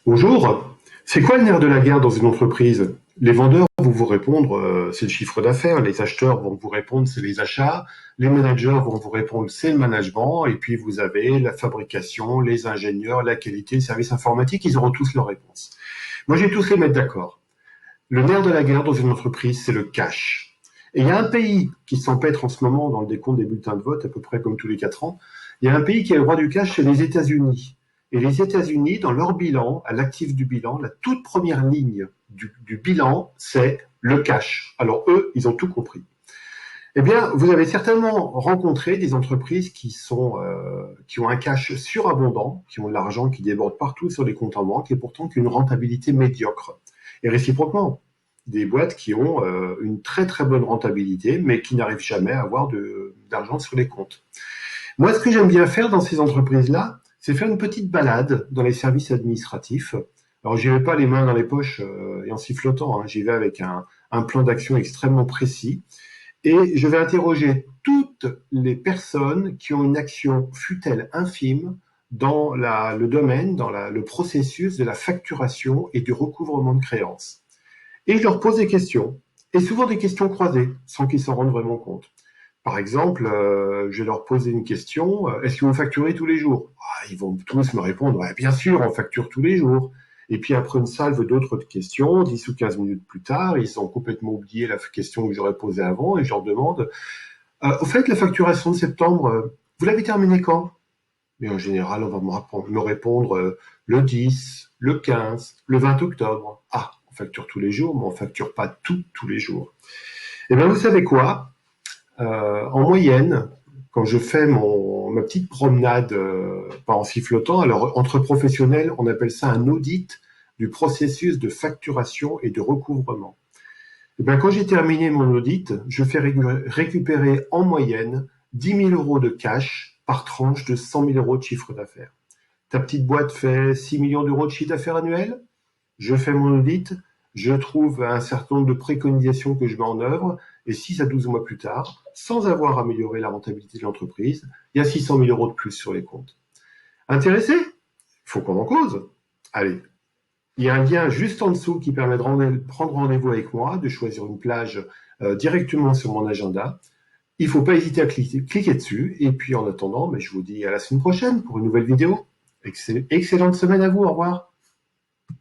Bonjour, c'est quoi le nerf de la guerre dans une entreprise? Les vendeurs vont vous répondre, c'est le chiffre d'affaires, les acheteurs vont vous répondre, c'est les achats, les managers vont vous répondre, c'est le management, et puis vous avez la fabrication, les ingénieurs, la qualité, le service informatique, ils auront tous leurs réponses. Moi, je vais tous les mettre d'accord. Le nerf de la guerre dans une entreprise, c'est le cash. Et il y a un pays qui s'empêtre en ce moment dans le décompte des bulletins de vote, à peu près comme tous les 4 ans. Il y a un pays qui est le roi du cash, c'est les États-Unis. Et les États-Unis, dans leur bilan, à l'actif du bilan, la toute première ligne du bilan, c'est le cash. Alors eux, ils ont tout compris. Eh bien, vous avez certainement rencontré des entreprises qui ont un cash surabondant, qui ont de l'argent qui déborde partout sur les comptes en banque et pourtant qui ont une rentabilité médiocre. Et réciproquement, des boîtes qui ont une très très bonne rentabilité, mais qui n'arrivent jamais à avoir d'argent sur les comptes. Moi, ce que j'aime bien faire dans ces entreprises-là, c'est faire une petite balade dans les services administratifs. Alors, j'y vais pas les mains dans les poches et en sifflotant, hein. J'y vais avec un plan d'action extrêmement précis. Et je vais interroger toutes les personnes qui ont une action, fût-elle infime, dans le domaine, dans le processus de la facturation et du recouvrement de créances. Et je leur pose des questions, et souvent des questions croisées, sans qu'ils s'en rendent vraiment compte. Par exemple, je vais leur poser une question, est-ce que vous facturez tous les jours? Ils vont tous me répondre, ouais, bien sûr, on facture tous les jours. Et puis après une salve d'autres questions, 10 ou 15 minutes plus tard, ils ont complètement oublié la question que j'aurais posée avant, et je leur demande, au fait, la facturation de septembre, vous l'avez terminée quand? Mais en général, on va me répondre le 10, le 15, le 20 octobre. Ah, on facture tous les jours, mais on facture pas tous les jours. Eh bien, vous savez quoi? En moyenne, quand je fais ma petite promenade, pas en sifflotant, alors entre professionnels, on appelle ça un audit du processus de facturation et de recouvrement. Eh bien, quand j'ai terminé mon audit, je fais récupérer en moyenne 10 000 euros de cash par tranche de 100 000 euros de chiffre d'affaires. Ta petite boîte fait 6 millions d'euros de chiffre d'affaires annuel? Je fais mon audit, je trouve un certain nombre de préconisations que je mets en œuvre, et 6 à 12 mois plus tard, sans avoir amélioré la rentabilité de l'entreprise, il y a 600 000 euros de plus sur les comptes. Intéressé? Il faut qu'on en cause. Allez, il y a un lien juste en dessous qui permet de prendre rendez-vous avec moi, de choisir une plage directement sur mon agenda. Il ne faut pas hésiter à cliquer dessus. Et puis en attendant, je vous dis à la semaine prochaine pour une nouvelle vidéo. Excellente semaine à vous. Au revoir.